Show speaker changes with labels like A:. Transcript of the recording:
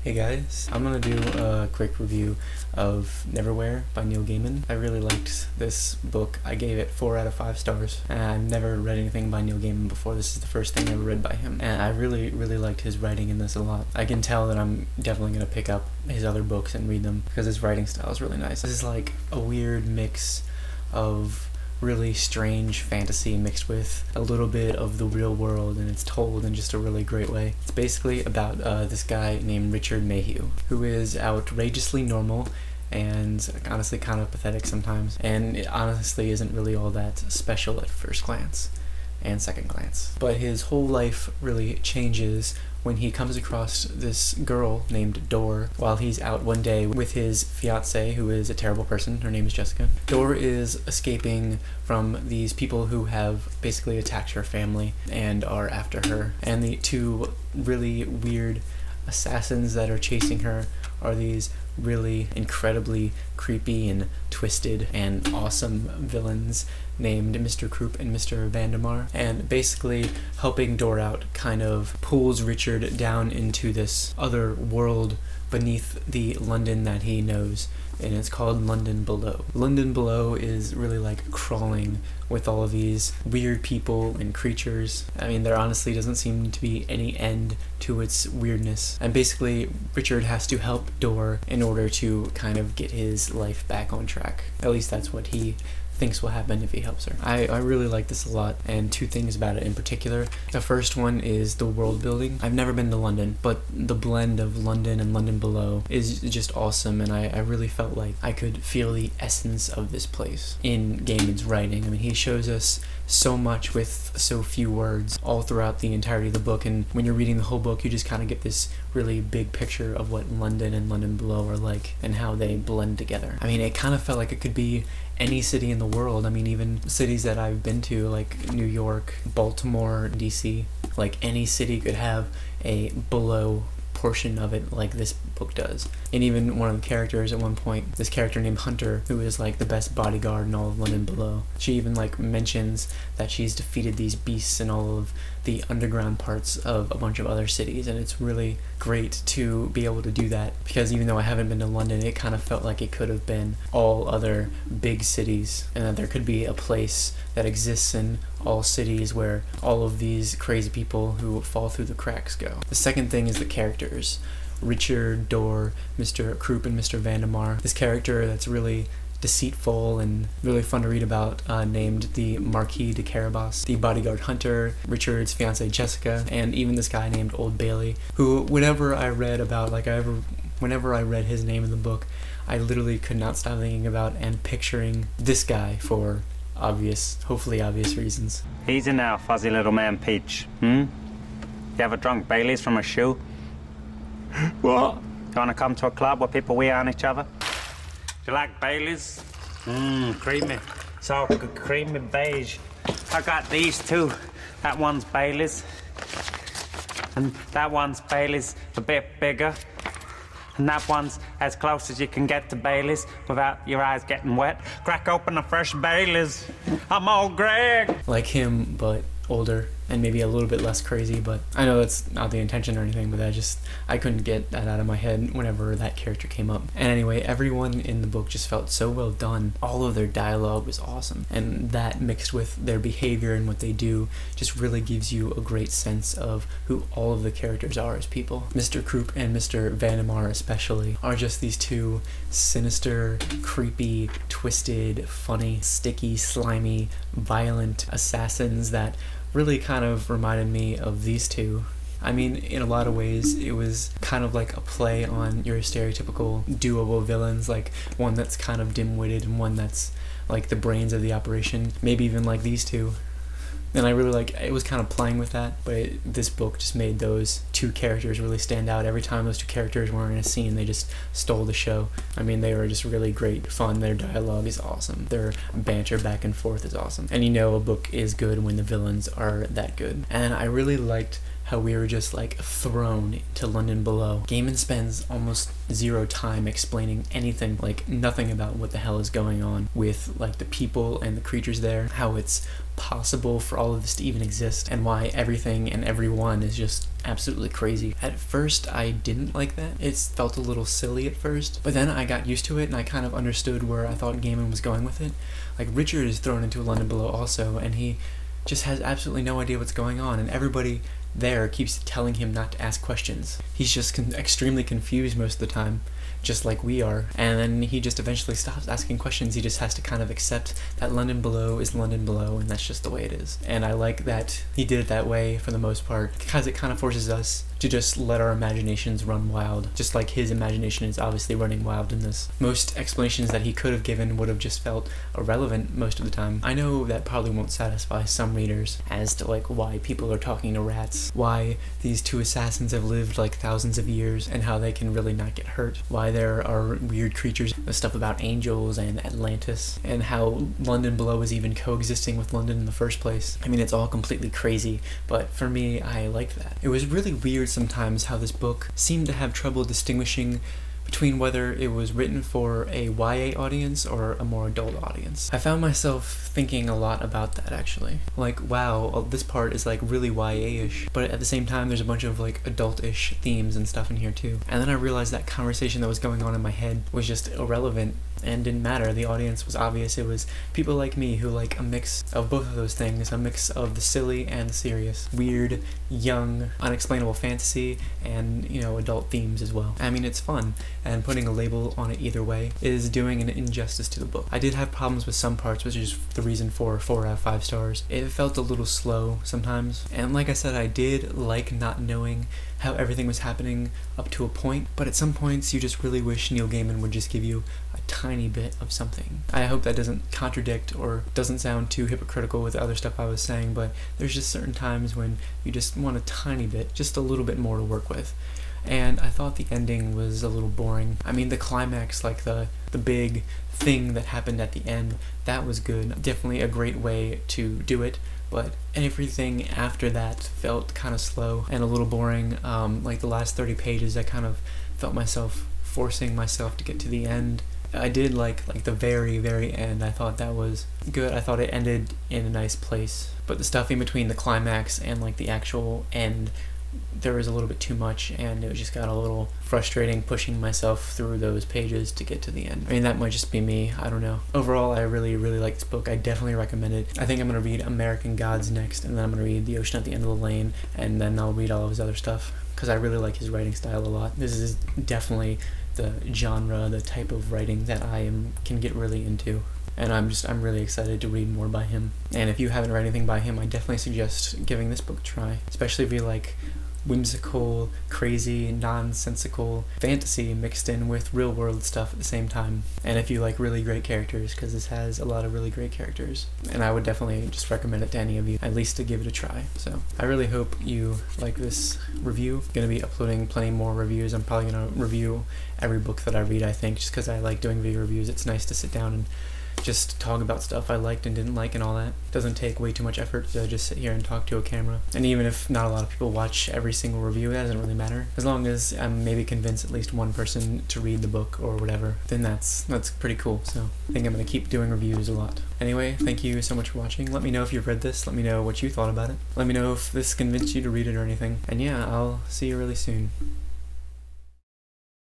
A: Hey guys, I'm gonna do a quick review of Neverwhere by Neil Gaiman. I really liked this book. I gave it 4 out of 5 stars. And I've never read anything by Neil Gaiman before. This is the first thing I ever read by him. And I really liked his writing in this a lot. I can tell that I'm definitely gonna pick up his other books and read them because his writing style is really nice. This is like a weird mix of really strange fantasy mixed with a little bit of the real world, and it's told in just a really great way. It's basically about this guy named Richard Mayhew, who is outrageously normal and honestly kind of pathetic sometimes, and it honestly isn't really all that special at first glance and second glance. But his whole life really changes when he comes across this girl named Dor while he's out one day with his fiancée, who is a terrible person. Her name is Jessica. Dor is escaping from these people who have basically attacked her family and are after her. And the two really weird assassins that are chasing her are these really incredibly creepy and twisted and awesome villains named Mr. Kroop and Mr. Vandemar. And basically helping Dor out kind of pulls Richard down into this other world beneath the London that he knows, and it's called London Below. London Below is really like crawling with all of these weird people and creatures. I mean, there honestly doesn't seem to be any end to its weirdness. And basically, Richard has to help Dor in order to kind of get his life back on track. At least that's what he thinks will happen if he helps her. I really like this a lot, and 2 things about it in particular. The first one is the world building. I've never been to London, but the blend of London and London Below is just awesome, and I really felt like I could feel the essence of this place in Gaiman's writing. I mean, he shows us so much with so few words all throughout the entirety of the book, and when you're reading the whole book, you just kind of get this really big picture of what London and London Below are like and how they blend together. I mean, it kind of felt like it could be any city in the world. I mean, even cities that I've been to, like New York, Baltimore, DC, like any city could have a below portion of it like this book does. And even one of the characters at one point, this character named Hunter, who is like the best bodyguard in all of London Below, she even like mentions that she's defeated these beasts in all of the underground parts of a bunch of other cities. And it's really great to be able to do that, because even though I haven't been to London, it kind of felt like it could have been all other big cities, and that there could be a place that exists in all cities where all of these crazy people who fall through the cracks go. The second thing is the characters. Richard, Dor, Mr. Kroop, and Mr. Vandemar. This character that's really deceitful and really fun to read about, named the Marquis de Carabas, the bodyguard Hunter, Richard's fiancée Jessica, and even this guy named Old Bailey, who whenever I read his name in the book, I literally could not stop thinking about and picturing this guy for hopefully obvious reasons.
B: Easy now, fuzzy little man Peach. You ever drunk Baileys from a shoe?
A: What?
B: You wanna come to a club where people wee on each other? Do you like Baileys? Creamy. So creamy beige. I got these 2. That one's Baileys. And that one's Baileys a bit bigger. And that one's as close as you can get to Baileys without your eyes getting wet. Crack open a fresh Baileys. I'm old Greg.
A: Like him, but older and maybe a little bit less crazy. But I know that's not the intention or anything, but I couldn't get that out of my head whenever that character came up. And anyway, everyone in the book just felt so well done. All of their dialogue was awesome, and that mixed with their behavior and what they do just really gives you a great sense of who all of the characters are as people. Mr. Kroop and Mr. Vandemar especially are just these 2 sinister, creepy, twisted, funny, sticky, slimy, violent assassins that really kind of reminded me of these 2. I mean, in a lot of ways, it was kind of like a play on your stereotypical duo of villains, like one that's kind of dim-witted and one that's like the brains of the operation, maybe even like these 2. And I really it was kind of playing with that, but this book just made those 2 characters really stand out. Every time those 2 characters were in a scene, they just stole the show. I mean, they were just really great fun. Their dialogue is awesome. Their banter back and forth is awesome. And you know a book is good when the villains are that good. And I really liked how how we were just like thrown to London below. Gaiman spends almost zero time explaining anything, like nothing about what the hell is going on with like the people and the creatures there, how it's possible for all of this to even exist, and why everything and everyone is just absolutely crazy. At first I didn't like that. It felt a little silly at first, but then I got used to it and I kind of understood where I thought Gaiman was going with it. Like Richard is thrown into London below also, and he just has absolutely no idea what's going on, and everybody there keeps telling him not to ask questions. He's just extremely confused most of the time, just like we are, and then he just eventually stops asking questions. He just has to kind of accept that London below is London below, and that's just the way it is. And I like that he did it that way for the most part, because it kind of forces us to just let our imaginations run wild, just like his imagination is obviously running wild in this. Most explanations that he could have given would have just felt irrelevant most of the time. I know that probably won't satisfy some readers as to like why people are talking to rats, why these two assassins have lived like thousands of years and how they can really not get hurt, why there are weird creatures, the stuff about angels and Atlantis, and how London below is even coexisting with London in the first place. I mean, it's all completely crazy, but for me, I liked that. It was really weird sometimes how this book seemed to have trouble distinguishing between whether it was written for a YA audience or a more adult audience. I found myself thinking a lot about that actually. Like, wow, this part is like really YA-ish, but at the same time there's a bunch of like adult-ish themes and stuff in here too. And then I realized that conversation that was going on in my head was just irrelevant and didn't matter. The audience was obvious. It was people like me who like a mix of both of those things, a mix of the silly and the serious, weird, young, unexplainable fantasy, and, you know, adult themes as well. I mean, it's fun, and putting a label on it either way is doing an injustice to the book. I did have problems with some parts, which is the reason for 4 out of 5 stars. It felt a little slow sometimes, and like I said, I did like not knowing how everything was happening up to a point, but at some points you just really wish Neil Gaiman would just give you a tiny bit of something. I hope that doesn't contradict or doesn't sound too hypocritical with the other stuff I was saying, but there's just certain times when you just want a tiny bit, just a little bit more to work with. And I thought the ending was a little boring. I mean, the climax, like the big thing that happened at the end, that was good. Definitely a great way to do it, but everything after that felt kind of slow and a little boring. Like the last 30 pages, I kind of felt myself forcing myself to get to the end. I did like the very, very end. I thought that was good. I thought it ended in a nice place. But the stuff in between the climax and like the actual end, there was a little bit too much, and it just got a little frustrating pushing myself through those pages to get to the end. I mean, that might just be me, I don't know. Overall, I really, really like this book. I definitely recommend it. I think I'm going to read American Gods next, and then I'm going to read The Ocean at the End of the Lane, and then I'll read all of his other stuff, because I really like his writing style a lot. This is definitely the genre, the type of writing that I can get really into. And I'm really excited to read more by him. And if you haven't read anything by him, I definitely suggest giving this book a try, especially if you like whimsical, crazy, nonsensical fantasy mixed in with real world stuff at the same time. And if you like really great characters, because this has a lot of really great characters. And I would definitely just recommend it to any of you, at least to give it a try. So I really hope you like this review. I'm going to be uploading plenty more reviews. I'm probably going to review every book that I read, I think, just because I like doing video reviews. It's nice to sit down and just talk about stuff I liked and didn't like and all that. It doesn't take way too much effort to just sit here and talk to a camera. And even if not a lot of people watch every single review, it doesn't really matter. As long as I'm maybe convince at least one person to read the book or whatever, then that's pretty cool. So I think I'm going to keep doing reviews a lot. Anyway, thank you so much for watching. Let me know if you've read this. Let me know what you thought about it. Let me know if this convinced you to read it or anything. And yeah, I'll see you really soon.